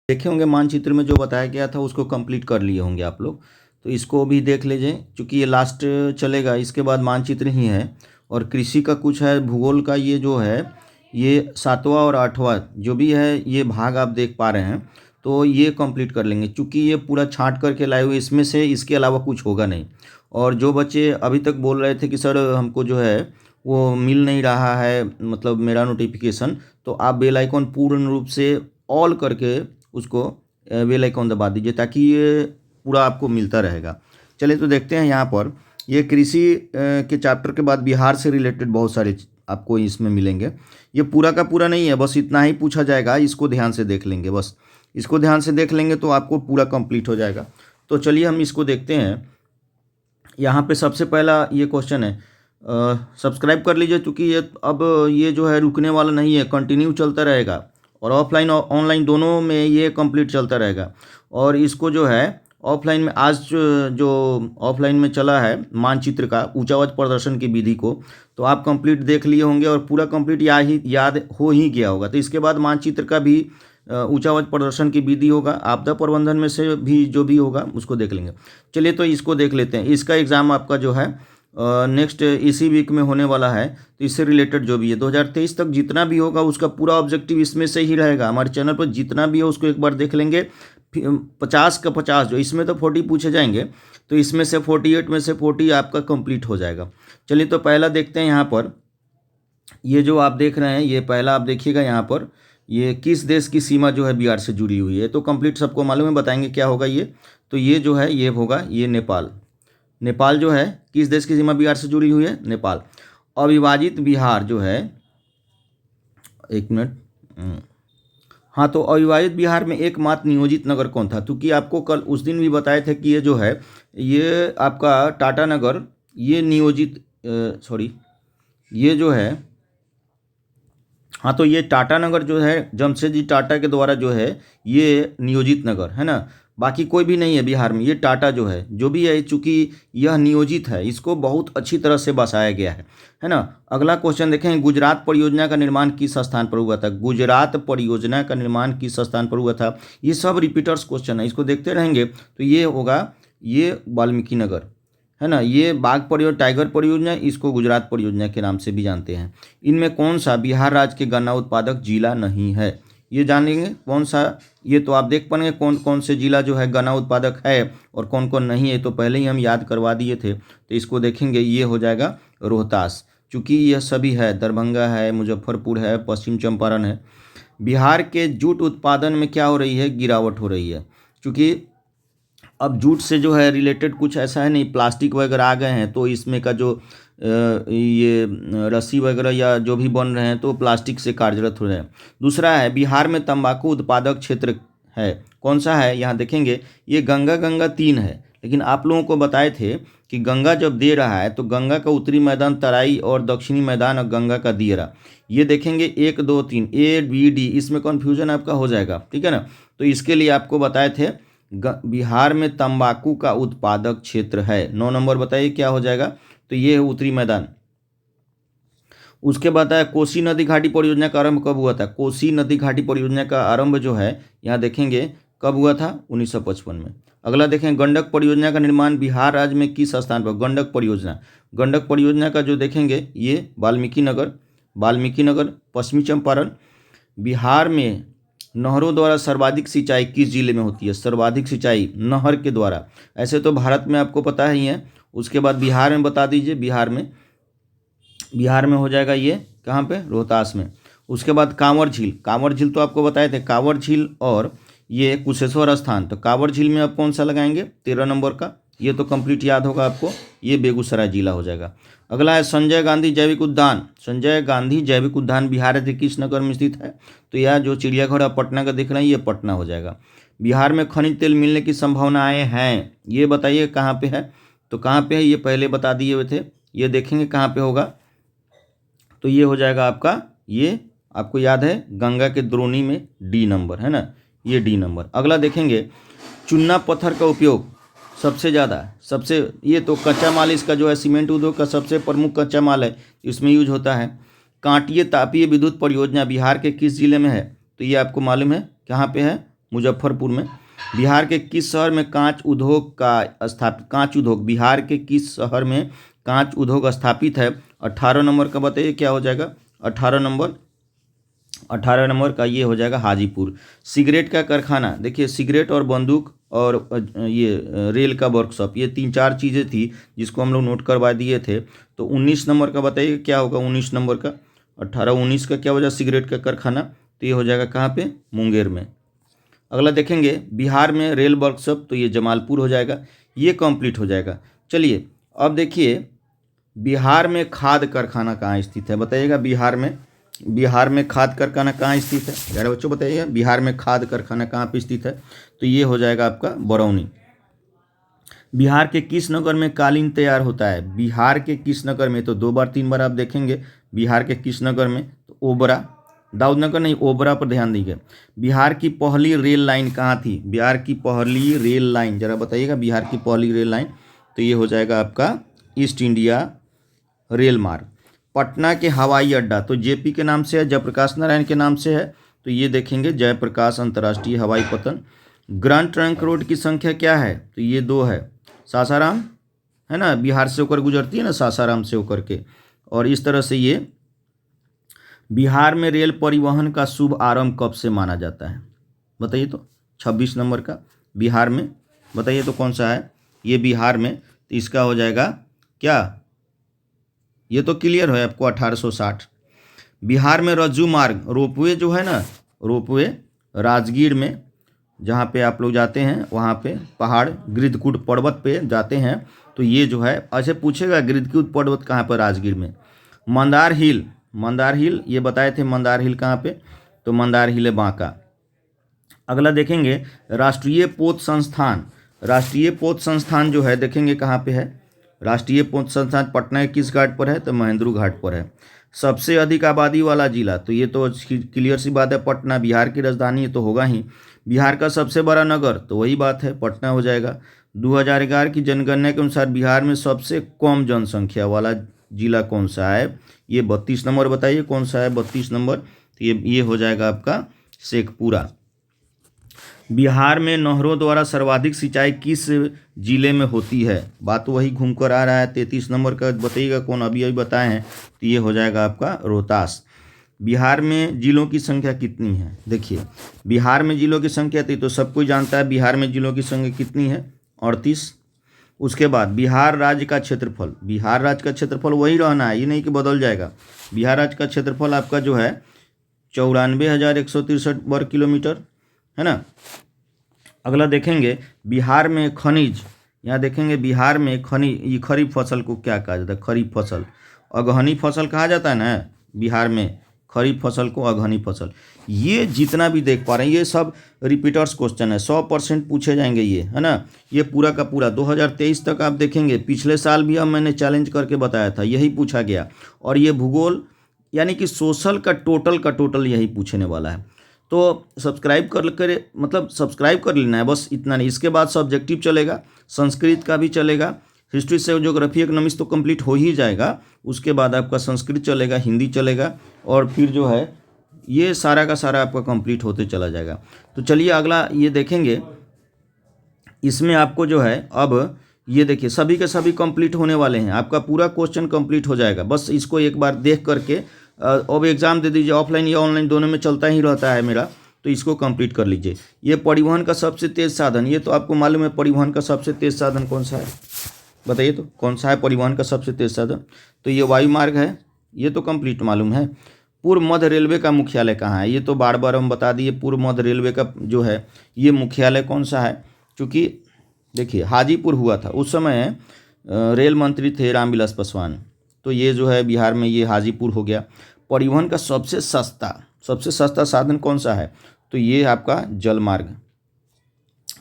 देखे होंगे मानचित्र में जो बताया गया था उसको कंप्लीट कर लिए होंगे आप लोग। तो इसको भी देख लीजिए, क्योंकि ये लास्ट चलेगा, इसके बाद मानचित्र ही है। और कृषि का कुछ है, भूगोल का ये जो है ये 7वां और 8वां जो भी है ये भाग आप देख पा रहे हैं, तो ये कंप्लीट कर लेंगे। चूँकि ये पूरा छाँट करके लाए हुए, इसमें से इसके अलावा कुछ होगा नहीं। और जो बच्चे अभी तक बोल रहे थे कि सर हमको जो है वो मिल नहीं रहा है, मतलब मेरा नोटिफिकेशन, तो आप बेल आइकॉन पूर्ण रूप से ऑल करके उसको बेल आइकॉन दबा दीजिए, ताकि ये पूरा आपको मिलता रहेगा। चलिए तो देखते हैं यहाँ पर ये कृषि के चैप्टर के बाद बिहार से रिलेटेड बहुत सारे आपको इसमें मिलेंगे। ये पूरा का पूरा नहीं है, बस इतना ही पूछा जाएगा, इसको ध्यान से देख लेंगे, बस इसको ध्यान से देख लेंगे तो आपको पूरा कंप्लीट हो जाएगा। तो चलिए हम इसको देखते हैं। यहाँ पे सबसे पहला ये क्वेश्चन है, सब्सक्राइब कर लीजिए, क्योंकि ये जो है रुकने वाला नहीं है, कंटिन्यू चलता रहेगा। और ऑफलाइन और ऑनलाइन दोनों में ये कंप्लीट चलता रहेगा। और इसको जो है ऑफलाइन में आज जो ऑफलाइन में चला है मानचित्र का ऊंचावच प्रदर्शन की विधि को, तो आप कंप्लीट देख लिए होंगे और पूरा कंप्लीट याद हो ही गया होगा। तो इसके बाद मानचित्र का भी ऊंचावच प्रदर्शन की विधि होगा, आपदा प्रबंधन में से भी जो भी होगा उसको देख लेंगे। चलिए तो इसको देख लेते हैं। इसका एग्ज़ाम आपका जो है नेक्स्ट इसी वीक में होने वाला है। तो इससे रिलेटेड जो भी है 2023 तक जितना भी होगा उसका पूरा ऑब्जेक्टिव इसमें से ही रहेगा। हमारे चैनल पर जितना भी है उसको एक बार देख लेंगे। 50 का 50 जो इसमें तो 40 पूछे जाएंगे, तो इसमें से 48 में से 40 आपका कंप्लीट हो जाएगा। चलिए तो पहला देखते हैं। यहाँ पर ये जो आप देख रहे हैं, ये पहला आप देखिएगा, यहाँ पर ये किस देश की सीमा जो है बिहार से जुड़ी हुई है, तो कंप्लीट सबको मालूम है, बताएंगे क्या होगा ये। तो ये जो है ये होगा ये नेपाल। नेपाल जो है किस देश की सीमा बिहार से जुड़ी हुई है, नेपाल। अविभाजित बिहार जो है, एक मिनट, हाँ, तो अविभाजित बिहार में एकमात्र नियोजित नगर कौन था? क्योंकि आपको कल उस दिन भी बताए थे कि ये जो है ये आपका टाटा नगर, ये नियोजित सॉरी ये जो है, हाँ, तो ये टाटा नगर जो है जमशेदजी टाटा के द्वारा जो है ये नियोजित नगर है ना, बाकी कोई भी नहीं है बिहार में। ये टाटा जो है जो भी है, चूँकि यह नियोजित है, इसको बहुत अच्छी तरह से बसाया गया है ना। अगला क्वेश्चन देखें, गुजरात परियोजना का निर्माण किस स्थान पर हुआ था? गुजरात परियोजना का निर्माण किस स्थान पर हुआ था? ये सब रिपीटर्स क्वेश्चन है, इसको देखते रहेंगे तो ये होगा ये वाल्मीकि नगर है ना। ये बाघ परियोजना, टाइगर परियोजना, इसको गुजरात परियोजना के नाम से भी जानते हैं। इनमें कौन सा बिहार राज्य के गन्ना उत्पादक जिला नहीं है? ये जानेंगे कौन सा, ये तो आप देख पाएंगे कौन कौन से जिला जो है गन्ना उत्पादक है और कौन कौन नहीं है, तो पहले ही हम याद करवा दिए थे। तो इसको देखेंगे, ये हो जाएगा रोहतास, चूँकि यह सभी है, दरभंगा है, मुजफ्फरपुर है, पश्चिम चंपारण है। बिहार के जूट उत्पादन में क्या हो रही है? गिरावट हो रही है, क्योंकि अब जूट से जो है रिलेटेड कुछ ऐसा है नहीं, प्लास्टिक वगैरह आ गए हैं, तो इसमें का जो ये रस्सी वगैरह या जो भी बन रहे हैं तो प्लास्टिक से कार्यरत हो रहे हैं। दूसरा है बिहार में तंबाकू उत्पादक क्षेत्र है, कौन सा है? यहाँ देखेंगे ये गंगा 3 है, लेकिन आप लोगों को बताए थे कि गंगा जब दे रहा है तो गंगा का उत्तरी मैदान तराई और दक्षिणी मैदान और गंगा का दियरा। ये देखेंगे 1 2 3 ABD, इसमें कन्फ्यूजन आपका हो जाएगा, ठीक है ना। तो इसके लिए आपको बताए थे बिहार में तंबाकू का उत्पादक क्षेत्र है। 9 नंबर बताइए क्या हो जाएगा? तो ये है उत्तरी मैदान। उसके बाद है कोसी नदी घाटी परियोजना का आरंभ कब हुआ था? कोसी नदी घाटी परियोजना का आरंभ जो है यहाँ देखेंगे कब हुआ था? 1955 में। अगला देखें, गंडक परियोजना का निर्माण बिहार राज्य में किस स्थान पर? गंडक परियोजना का जो देखेंगे ये वाल्मीकि नगर पश्चिमी चंपारण। बिहार में नहरों द्वारा सर्वाधिक सिंचाई किस जिले में होती है? सर्वाधिक सिंचाई नहर के द्वारा, ऐसे तो भारत में आपको पता ही है। उसके बाद बिहार में बता दीजिए, बिहार में हो जाएगा ये कहाँ पे? रोहतास में। उसके बाद कांवर झील तो आपको बताए थे, कांवर झील और ये कुशेश्वर स्थान। तो कांवर झील में आप कौन सा लगाएंगे? 13 नंबर का, ये तो कंप्लीट याद होगा आपको, ये बेगूसराय जिला हो जाएगा। अगला है संजय गांधी जैविक उद्यान बिहार के किस नगर में स्थित है? तो यह जो चिड़ियाघर आप पटना का देख रहे हैं ये पटना हो जाएगा। बिहार में खनिज तेल मिलने की संभावनाएं हैं, ये बताइए कहाँ पे है? तो कहाँ पे है ये पहले बता दिए हुए थे, ये देखेंगे कहाँ पे होगा। तो ये हो जाएगा आपका, ये आपको याद है गंगा के द्रोणी में, D नंबर है ना, ये D नंबर। अगला देखेंगे, चूना पत्थर का उपयोग सबसे ज़्यादा, ये तो कच्चा माल इसका जो है सीमेंट उद्योग का सबसे प्रमुख कच्चा माल है, इसमें यूज होता है। कांटीय तापीय विद्युत परियोजना बिहार के किस जिले में है? तो ये आपको मालूम है कहाँ पे है? मुजफ्फरपुर में। बिहार के किस शहर में कांच उद्योग बिहार के किस शहर में कांच उद्योग स्थापित है? 18 नंबर का बताइए क्या हो जाएगा? 18 नंबर का ये हो जाएगा हाजीपुर। सिगरेट का कारखाना, देखिए सिगरेट और बंदूक और ये रेल का वर्कशॉप, ये 3-4 चीज़ें थी जिसको हम लोग नोट करवा दिए थे। तो 19 नंबर का बताइए क्या होगा? 19 नंबर का 18-19 का क्या हो जाएगा? सिगरेट का कारखाना। तो ये हो जाएगा कहाँ पे? मुंगेर में। अगला देखेंगे बिहार में रेल वर्कशॉप, तो ये जमालपुर हो जाएगा। ये कंप्लीट हो जाएगा। चलिए अब देखिए बिहार में खाद कारखाना कहाँ स्थित है? बताइएगा बिहार में खाद कारखाना कहाँ स्थित है? यार बच्चों बताइएगा बिहार में खाद कारखाना कहाँ पे स्थित है? तो ये हो जाएगा आपका बरौनी। बिहार के किस नगर में कालीन तैयार होता है? बिहार के किस नगर में? तो 2 बार 3 बार आप देखेंगे बिहार के किस नगर में, तो ओबरा, दाऊदनगर नहीं, ओबरा पर ध्यान दीजिए। बिहार की पहली रेल लाइन कहाँ थी? बिहार की पहली रेल लाइन जरा बताइएगा, बिहार की पहली रेल लाइन, तो ये हो जाएगा आपका ईस्ट इंडिया रेल मार्ग। पटना के हवाई अड्डा तो जेपी के नाम से है, जयप्रकाश नारायण के नाम से है, तो ये देखेंगे जयप्रकाश अंतर्राष्ट्रीय हवाई पतन। ग्रांड ट्रंक रोड की संख्या क्या है? तो ये 2 है। सासाराम है ना, बिहार से होकर गुजरती है ना, सासाराम से होकर के। और इस तरह से ये बिहार में रेल परिवहन का शुभ आरंभ कब से माना जाता है? बताइए तो 26 नंबर का बिहार में, बताइए तो कौन सा है ये बिहार में? तो इसका हो जाएगा क्या? ये तो क्लियर है आपको 1860। बिहार में रज्जू मार्ग रोपवे जो है ना, रोपवे राजगीर में जहाँ पे आप लोग जाते हैं वहाँ पे पहाड़ गिरधकूट पर्वत पे जाते हैं, तो ये जो है ऐसे पूछेगा गिरधकूट पर्वत कहाँ पर? राजगीर में। मंदार हिल ये बताए थे, मंदार हिल कहाँ पे? तो मंदार हिल है बांका। अगला देखेंगे राष्ट्रीय पोत संस्थान जो है देखेंगे कहाँ पे है? राष्ट्रीय पोत संस्थान पटना के किस घाट पर है? तो महेंद्रू घाट पर है। सबसे अधिक आबादी वाला जिला, तो ये तो क्लियर सी बात है पटना, बिहार की राजधानी ये तो होगा ही। बिहार का सबसे बड़ा नगर, तो वही बात है पटना हो जाएगा। 2011 की जनगणना के अनुसार बिहार में सबसे कम जनसंख्या वाला जिला कौन सा है? ये 32 नंबर बताइए कौन सा है? 32 नंबर, तो ये हो जाएगा आपका शेखपुरा। बिहार में नहरों द्वारा सर्वाधिक सिंचाई किस जिले में होती है? बात तो वही घूमकर आ रहा है। 33 नंबर का बताइएगा कौन? अभी बताए हैं, तो ये हो जाएगा आपका रोहतास। बिहार में जिलों की संख्या कितनी है? देखिए बिहार में जिलों की संख्या थी तो सब कोई जानता है बिहार में जिलों की संख्या कितनी है? 38। उसके बाद बिहार राज्य का क्षेत्रफल वही रहना है, ये नहीं कि बदल जाएगा। बिहार राज्य का क्षेत्रफल आपका जो है 94,163 वर्ग किलोमीटर है ना। अगला देखेंगे बिहार में खनिज, यहाँ देखेंगे बिहार में खनिज, खरीफ फसल को क्या कहा जाता है? खरीफ फसल। अगहनी फसल कहा जाता है ना बिहार में, खरीफ फसल को अगहनी फसल। ये जितना भी देख पा रहे हैं ये सब रिपीटर्स क्वेश्चन है, 100% पूछे जाएंगे ये, है ना। ये पूरा का पूरा 2023 तक आप देखेंगे, पिछले साल भी अब मैंने चैलेंज करके बताया था यही पूछा गया। और ये भूगोल यानी कि सोशल का टोटल यही पूछने वाला है। तो सब्सक्राइब कर लेना है बस, इतना नहीं। इसके बाद सब्जेक्टिव चलेगा, संस्कृत का भी चलेगा, हिस्ट्री से ज्योग्राफी इकोनॉमिक्स तो कंप्लीट हो ही जाएगा। उसके बाद आपका संस्कृत चलेगा, हिंदी चलेगा, और फिर जो है ये सारा का सारा आपका कंप्लीट होते चला जाएगा। तो चलिए अगला ये देखेंगे, इसमें आपको जो है अब ये देखिए सभी के सभी कंप्लीट होने वाले हैं, आपका पूरा क्वेश्चन कंप्लीट हो जाएगा। बस इसको एक बार देख करके अब एग्ज़ाम दे दीजिए, ऑफलाइन या ऑनलाइन दोनों में चलता ही रहता है मेरा, तो इसको कंप्लीट कर लीजिए। ये परिवहन का सबसे तेज़ साधन, ये तो आपको मालूम है परिवहन का सबसे तेज़ साधन कौन सा है? बताइए तो कौन सा है परिवहन का सबसे तेज़ साधन? तो ये वायु मार्ग है, ये तो कंप्लीट मालूम है। पूर्व मध्य रेलवे का मुख्यालय कहाँ है? ये तो बार बार हम बता दिए। पूर्व मध्य रेलवे का जो है ये मुख्यालय कौन सा है? चूँकि देखिए हाजीपुर हुआ था, उस समय रेल मंत्री थे रामविलास पासवान, तो ये जो है बिहार में ये हाजीपुर हो गया। परिवहन का सबसे सस्ता साधन कौन सा है? तो ये आपका जल मार्ग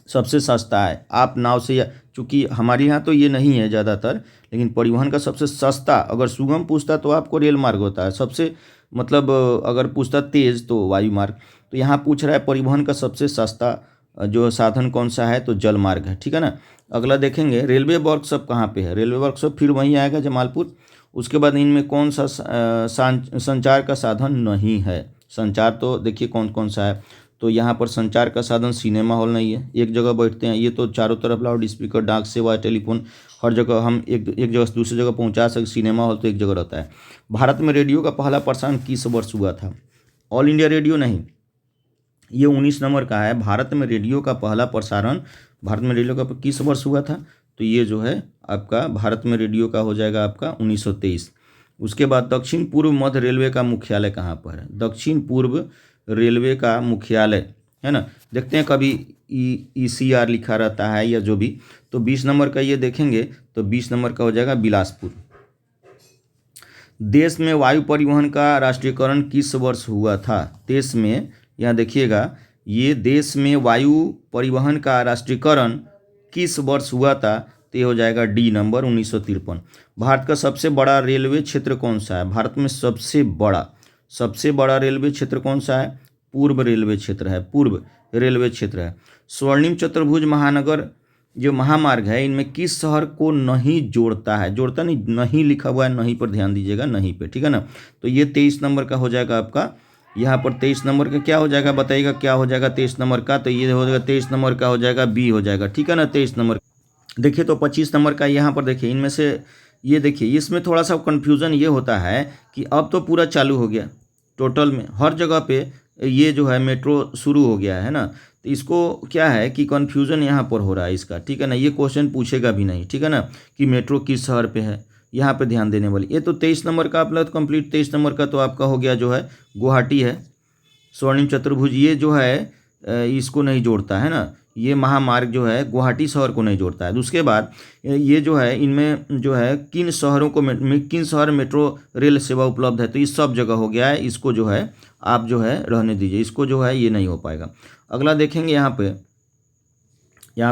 सबसे सस्ता है। आप नाव से, चूँकि हमारे यहाँ तो ये नहीं है ज़्यादातर, लेकिन परिवहन का सबसे सस्ता अगर सुगम पूछता तो आपको रेल मार्ग होता है, सबसे अगर पूछता तेज़ तो वायु मार्ग। तो यहाँ पूछ रहा है परिवहन का सबसे सस्ता जो साधन कौन सा है? तो जल मार्ग है, ठीक है ना। अगला देखेंगे रेलवे वर्कशॉप कहाँ पे है? रेलवे वर्कशॉप फिर वहीं आएगा जमालपुर। उसके बाद इनमें कौन सा संचार का साधन नहीं है? संचार तो देखिए कौन कौन सा है, तो यहाँ पर संचार का साधन सिनेमा हॉल नहीं है, एक जगह बैठते हैं। ये तो चारों तरफ लाउड स्पीकर, डाक सेवा, टेलीफोन, हर जगह हम एक जगह से दूसरी जगह पहुँचा सकते। सिनेमा हॉल तो एक जगह रहता है। भारत में रेडियो का पहला प्रसारण किस वर्ष हुआ था? ऑल इंडिया रेडियो नहीं, ये 19 नंबर का है। भारत में रेडियो का पहला प्रसारण भारत में रेडियो का किस वर्ष हुआ था? तो ये जो है आपका भारत में रेडियो का हो जाएगा आपका 1923। उसके बाद दक्षिण पूर्व मध्य रेलवे का मुख्यालय कहाँ पर है? दक्षिण पूर्व रेलवे का मुख्यालय है ना, देखते हैं कभी ECR लिखा रहता है या जो भी। तो 20 नंबर का ये देखेंगे तो 20 नंबर का हो जाएगा बिलासपुर। देश में वायु परिवहन का राष्ट्रीयकरण किस वर्ष हुआ था? देश में, यहाँ देखिएगा, ये देश में वायु परिवहन का राष्ट्रीयकरण किस वर्ष हुआ था? तो ये हो जाएगा डी नंबर 1953। भारत का सबसे बड़ा रेलवे क्षेत्र कौन सा है? भारत में सबसे बड़ा रेलवे क्षेत्र कौन सा है? पूर्व रेलवे क्षेत्र है, पूर्व रेलवे क्षेत्र है। स्वर्णिम चतुर्भुज महानगर जो महामार्ग है, इनमें किस शहर को नहीं जोड़ता है? जोड़ता नहीं लिखा हुआ है, नहीं पर ध्यान दीजिएगा, नहीं पे, ठीक है ना। तो ये 23 नंबर का हो जाएगा आपका। यहाँ पर 23 नंबर का क्या हो जाएगा, बताइएगा क्या हो जाएगा 23 नंबर का? तो ये हो जाएगा 23 नंबर का हो जाएगा बी हो जाएगा, ठीक है ना। 23 नंबर देखिए। तो 25 नंबर का यहाँ पर देखिए, इनमें से ये देखिए, इसमें थोड़ा सा कन्फ्यूज़न ये होता है कि अब तो पूरा चालू हो गया, टोटल में हर जगह पे ये जो है मेट्रो शुरू हो गया है ना। तो इसको क्या है कि कन्फ्यूज़न यहाँ पर हो रहा है इसका, ठीक है ना। ये क्वेश्चन पूछेगा भी नहीं, ठीक है ना, कि मेट्रो किस शहर पे है, यहाँ पे ध्यान देने वाली। ये तो 23 नंबर का आप लोग कंप्लीट। 23 नंबर का तो आपका हो गया जो है गुवाहाटी है। स्वर्णिम चतुर्भुज ये जो है इसको नहीं जोड़ता है ना, ये महामार्ग जो है गुवाहाटी शहर को नहीं जोड़ता है। उसके बाद ये जो है इनमें जो है किन शहरों को किन शहर मेट्रो रेल सेवा उपलब्ध है? तो इस सब जगह हो गया है, इसको जो है आप जो है रहने दीजिए, इसको जो है ये नहीं हो पाएगा। अगला देखेंगे यहाँ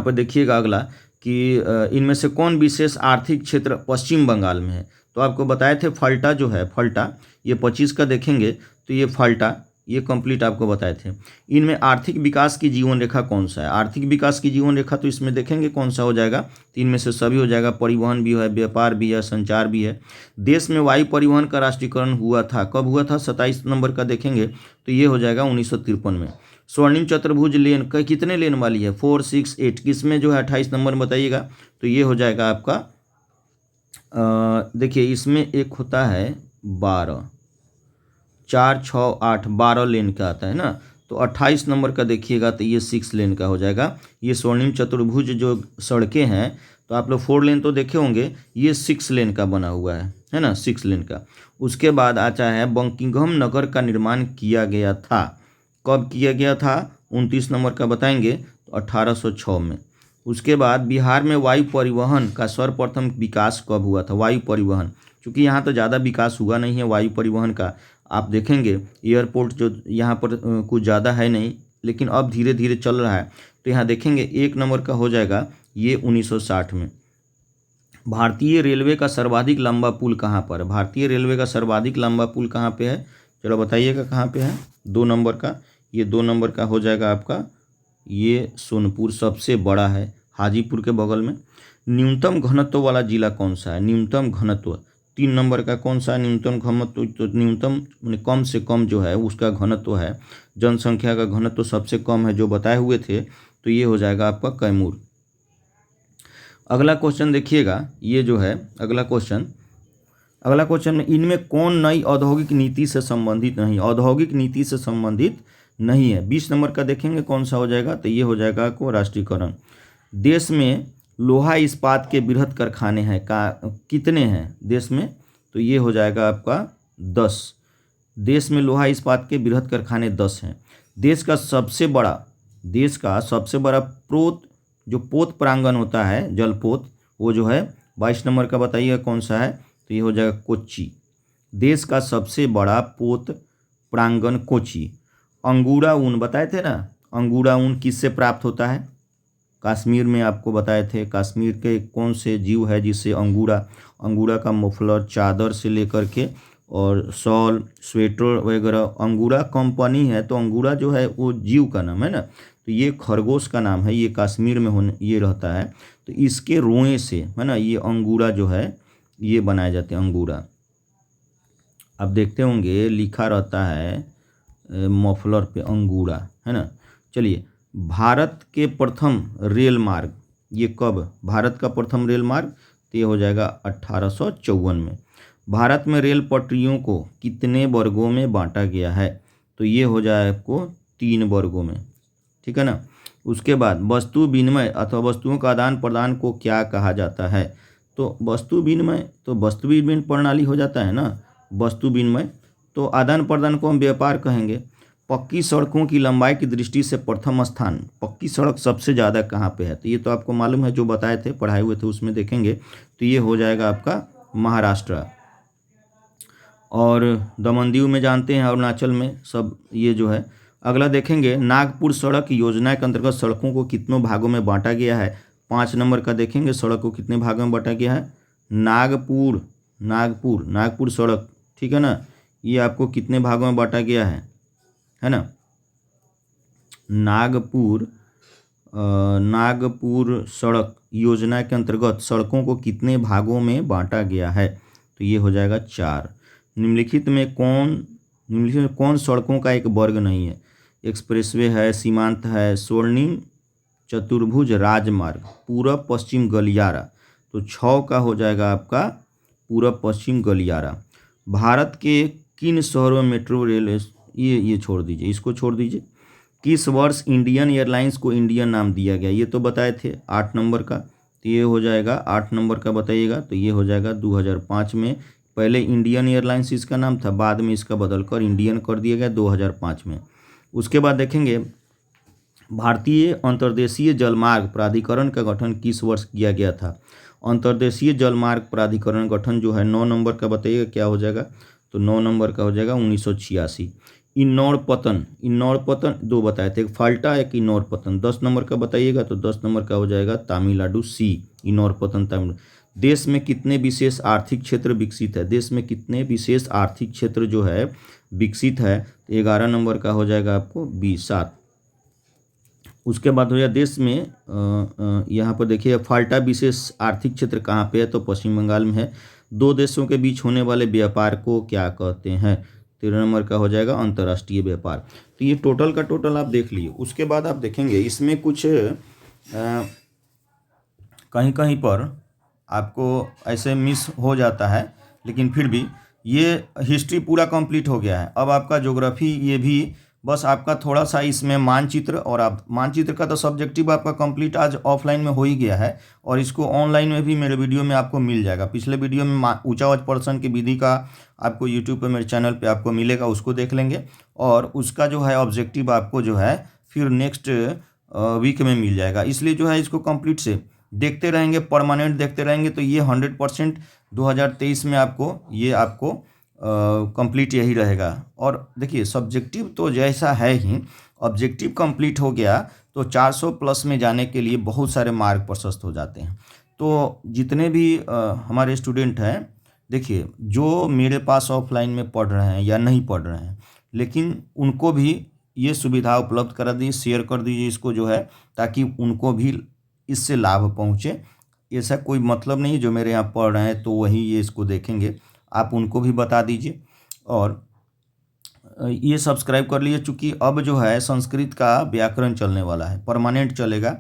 पे देखिएगा अगला कि इनमें से कौन विशेष आर्थिक क्षेत्र पश्चिम बंगाल में है? तो आपको बताए थे फल्टा जो है, फल्टा, ये 25 का देखेंगे तो ये फल्टा, ये कंप्लीट आपको बताए थे। इनमें आर्थिक विकास की जीवन रेखा कौन सा है? आर्थिक विकास की जीवन रेखा तो इसमें देखेंगे कौन सा हो जाएगा। तो इनमें से सभी हो जाएगा, परिवहन भी है, व्यापार भी है, संचार भी है। देश में वायु परिवहन का राष्ट्रीयकरण हुआ था, कब हुआ था? 27 नंबर का देखेंगे तो ये हो जाएगा 1953 में। स्वर्णिम चतुर्भुज लेन का कितने लेन वाली है? 4, 6, 8, किसमें जो है 28 नंबर बताइएगा। तो ये हो जाएगा आपका देखिए, इसमें एक होता है 12, 4, 6, 8, 12 लेन का आता है ना। तो 28 नंबर का देखिएगा तो ये 6 लेन का हो जाएगा। ये स्वर्णिम चतुर्भुज जो सड़कें हैं, तो आप लोग 4 लेन तो देखे होंगे, ये 6 लेन का बना हुआ है ना, 6 लेन का। उसके बाद आता है बंकिंघम नगर का निर्माण किया गया था, कब किया गया था? 29 नंबर का बताएंगे तो 1806 में। उसके बाद बिहार में वायु परिवहन का सर्वप्रथम विकास कब हुआ था? वायु परिवहन, क्योंकि यहाँ तो ज़्यादा विकास हुआ नहीं है वायु परिवहन का। आप देखेंगे एयरपोर्ट जो यहाँ पर कुछ ज़्यादा है नहीं, लेकिन अब धीरे धीरे चल रहा है। तो यहाँ देखेंगे 1 नंबर का हो जाएगा ये 1960 में। भारतीय रेलवे का सर्वाधिक लंबा पुल कहाँ पर है? भारतीय रेलवे का सर्वाधिक लंबा पुल कहाँ पे है? चलो बताइएगा कहाँ पे है। 2 नंबर का, ये 2 नंबर का हो जाएगा आपका, ये सोनपुर सबसे बड़ा है, हाजीपुर के बगल में। न्यूनतम घनत्व वाला जिला कौन सा है? न्यूनतम घनत्व 3 नंबर का कौन सा न्यूनतम घनत्व? तो न्यूनतम माने कम से कम जो है उसका घनत्व है, जनसंख्या का घनत्व सबसे कम है जो बताए हुए थे, तो ये हो जाएगा आपका कैमूर। अगला क्वेश्चन देखिएगा, ये जो है अगला क्वेश्चन में इनमें कौन नई औद्योगिक नीति से संबंधित नहीं? औद्योगिक नीति से संबंधित नहीं है। 20 नंबर का देखेंगे कौन सा हो जाएगा, तो ये हो जाएगा आपको राष्ट्रीयकरण। देश में लोहा इस्पात के बृहद कारखाने हैं कितने हैं देश में? तो ये हो जाएगा आपका 10। देश में लोहा इस्पात के बृहद कारखाने 10 हैं। देश का सबसे बड़ा पोत प्रांगण होता है, जलपोत, वो जो है 22 नंबर का बताइएगा कौन सा है? तो ये हो जाएगा कोच्चि। देश का सबसे बड़ा पोत प्रांगण कोच्चि। अंगूरा ऊन बताए थे ना, अंगूरा ऊन किससे प्राप्त होता है? कश्मीर में आपको बताए थे। कश्मीर के कौन से जीव है जिससे अंगूरा का मफलर, चादर से लेकर के और शॉल, स्वेटर वगैरह, अंगूरा कंपनी है। तो अंगूरा जो है वो जीव का नाम है ना, तो ये खरगोश का नाम है, ये कश्मीर में ये रहता है। तो इसके रोए से है ना ये अंगूरा जो है ये बनाए जाते हैं, अंगूरा। आप देखते होंगे लिखा रहता है मफलर पे अंगूरा, है ना। चलिए, भारत के प्रथम रेल मार्ग ये कब, भारत का प्रथम रेल मार्ग तो ये हो जाएगा 1854 में। भारत में रेल पटरियों को कितने वर्गों में बांटा गया है, तो ये हो जाए आपको 3 वर्गों में, ठीक है ना। उसके बाद वस्तु विनिमय अथवा वस्तुओं का आदान प्रदान को क्या कहा जाता है, तो वस्तु विनिमय तो वस्तु विनिमय प्रणाली हो जाता है ना, वस्तु विनिमय। तो आदान प्रदान को हम व्यापार कहेंगे। पक्की सड़कों की लंबाई की दृष्टि से प्रथम स्थान पक्की सड़क सबसे ज़्यादा कहाँ पे है, तो ये तो आपको मालूम है, जो बताए थे पढ़ाए हुए थे उसमें देखेंगे, तो ये हो जाएगा आपका महाराष्ट्र। और दमन दीव में जानते हैं, अरुणाचल में सब ये जो है। अगला देखेंगे, नागपुर सड़क योजना के अंतर्गत सड़कों को कितनों भागों में बांटा गया है। 5 नंबर का देखेंगे, सड़क को कितने भागों में बांटा गया है। नागपुर नागपुर नागपुर सड़क, ठीक है ना, ये आपको कितने भागों में बांटा गया है ना। नागपुर सड़क योजना के अंतर्गत सड़कों को कितने भागों में बांटा गया है, तो ये हो जाएगा 4। निम्नलिखित में कौन सड़कों का एक वर्ग नहीं है। एक्सप्रेसवे है, सीमांत है, स्वर्णिम चतुर्भुज राजमार्ग, पूरब पश्चिम गलियारा, तो 6 का हो जाएगा आपका पूरब पश्चिम गलियारा। भारत के किन शहरों में मेट्रो रेल, ये छोड़ दीजिए, इसको छोड़ दीजिए। किस वर्ष इंडियन एयरलाइंस को इंडियन नाम दिया गया, ये तो बताए थे 8 नंबर का, तो ये हो जाएगा 8 नंबर का बताइएगा, तो ये हो जाएगा 2005 में। पहले इंडियन एयरलाइंस इसका नाम था, बाद में इसका बदलकर इंडियन कर दिया गया 2005 में। उसके बाद देखेंगे, भारतीय अंतर्देशीय जलमार्ग प्राधिकरण का गठन किस वर्ष किया गया था। अंतर्देशीय जलमार्ग प्राधिकरण गठन जो है 9 नंबर का बताइएगा क्या हो जाएगा, तो 9 नंबर का हो जाएगा 1986। इन्नौर पतन 2 बताए थे, एक फाल्टा एक इन्नौर पतन। 10 नंबर का बताइएगा, तो 10 नंबर का हो जाएगा तमिलनाडु सी, इन्नौर पतन तमिलनाडु। देश में कितने विशेष आर्थिक क्षेत्र विकसित है, देश में कितने विशेष आर्थिक क्षेत्र जो है विकसित है, तो 11 नंबर का हो जाएगा आपको 7। उसके बाद हो जाए देश में यहाँ पर देखिए फाल्टा विशेष आर्थिक क्षेत्र कहाँ पे है, तो पश्चिम बंगाल में है। 2 देशों के बीच होने वाले व्यापार को क्या कहते हैं, 13 नंबर का हो जाएगा अंतर्राष्ट्रीय व्यापार। तो ये टोटल का टोटल आप देख लिए। उसके बाद आप देखेंगे इसमें कुछ कहीं कहीं पर आपको ऐसे मिस हो जाता है, लेकिन फिर भी ये हिस्ट्री पूरा कंप्लीट हो गया है। अब आपका ज्योग्राफी ये भी बस आपका थोड़ा सा इसमें मानचित्र, और आप मानचित्र का तो सब्जेक्टिव आपका कंप्लीट आज ऑफलाइन में हो ही गया है, और इसको ऑनलाइन में भी मेरे वीडियो में आपको मिल जाएगा। पिछले वीडियो में ऊंचा प्रश्न की विधि का आपको यूट्यूब पे मेरे चैनल पे आपको मिलेगा, उसको देख लेंगे, और उसका जो है ऑब्जेक्टिव आपको जो है फिर नेक्स्ट वीक में मिल जाएगा। इसलिए जो है इसको कंप्लीट से देखते रहेंगे, परमानेंट देखते रहेंगे, तो ये 100% 2023 में आपको कंप्लीट यही रहेगा। और देखिए सब्जेक्टिव तो जैसा है ही, ऑब्जेक्टिव कंप्लीट हो गया तो 400 प्लस में जाने के लिए बहुत सारे मार्ग प्रशस्त हो जाते हैं। तो जितने भी हमारे स्टूडेंट हैं, देखिए जो मेरे पास ऑफलाइन में पढ़ रहे हैं या नहीं पढ़ रहे हैं, लेकिन उनको भी ये सुविधा उपलब्ध करा दीजिए, शेयर कर दीजिए इसको जो है, ताकि उनको भी इससे लाभ पहुँचे। ऐसा कोई मतलब नहीं जो मेरे यहाँ पढ़ रहे हैं तो वही ये इसको देखेंगे, आप उनको भी बता दीजिए। और ये सब्सक्राइब कर लीजिए, चूँकि अब जो है संस्कृत का व्याकरण चलने वाला है, परमानेंट चलेगा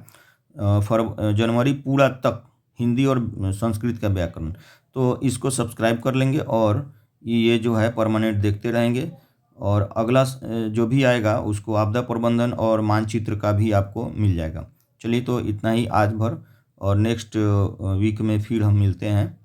जनवरी पूरा तक, हिंदी और संस्कृत का व्याकरण, तो इसको सब्सक्राइब कर लेंगे और ये जो है परमानेंट देखते रहेंगे। और अगला जो भी आएगा उसको आपदा प्रबंधन और मानचित्र का भी आपको मिल जाएगा। चलिए, तो इतना ही आज भर, और नेक्स्ट वीक में फिर हम मिलते हैं।